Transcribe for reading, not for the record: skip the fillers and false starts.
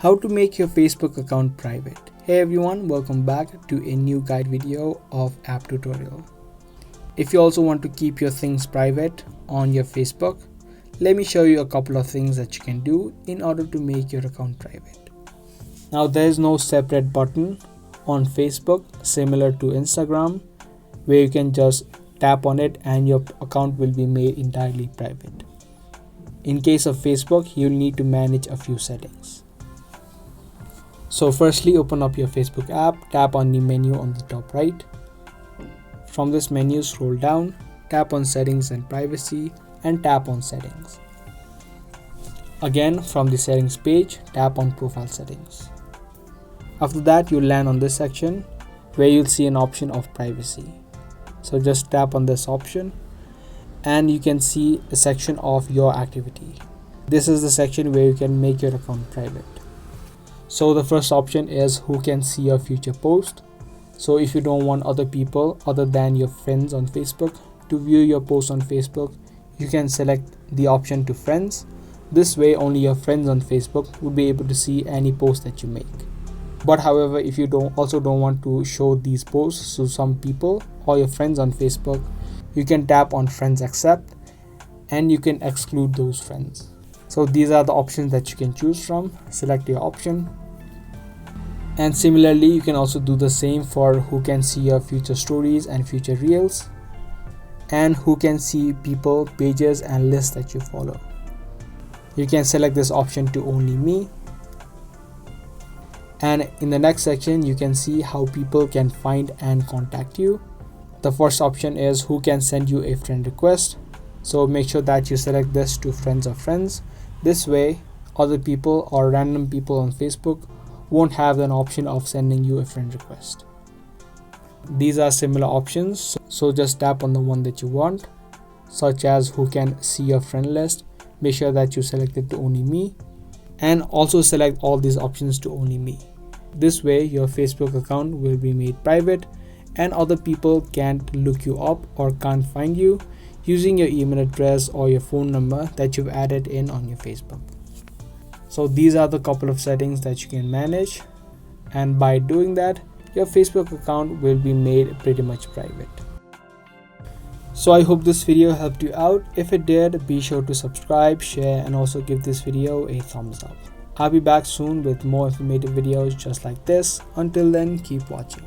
How to make your Facebook account private. Hey everyone, welcome back to a new guide video of app tutorial. If you also want to keep your things private on your Facebook, let me show you a couple of things that you can do in order to make your account private. Now there is no separate button on Facebook similar to Instagram where you can just tap on it and your account will be made entirely private. In case of Facebook, you'll need to manage a few settings. So firstly, open up your Facebook app, tap on the menu on the top right. From this menu, scroll down, tap on settings and privacy and tap on settings. Again, from the settings page, tap on profile settings. After that, you'll land on this section where you'll see an option of privacy. So just tap on this option and you can see a section of your activity. This is the section where you can make your account private. So the first option is who can see your future post. So if you don't want other people other than your friends on Facebook to view your post on Facebook, you can select the option to friends. This way only your friends on Facebook will be able to see any post that you make. But however, if you don't want to show these posts to some people or your friends on Facebook, you can tap on friends accept and you can exclude those friends. So these are the options that you can choose from. Select your option. And similarly, you can also do the same for who can see your future stories and future reels, and who can see people, pages and lists that you follow. You can select this option to only me. And in the next section, you can see how people can find and contact you. The first option is who can send you a friend request. So make sure that you select this to friends of friends. This way, other people or random people on Facebook won't have an option of sending you a friend request. These are similar options, so just tap on the one that you want, such as who can see your friend list. Make sure that you select it to only me, and also select all these options to only me. This way your Facebook account will be made private and other people can't look you up or can't find you using your email address or your phone number that you've added in on your Facebook. So these are the couple of settings that you can manage, and by doing that, your Facebook account will be made pretty much private. So I hope this video helped you out. If it did, be sure to subscribe, share and also give this video a thumbs up. I'll be back soon with more informative videos just like this. Until then, keep watching.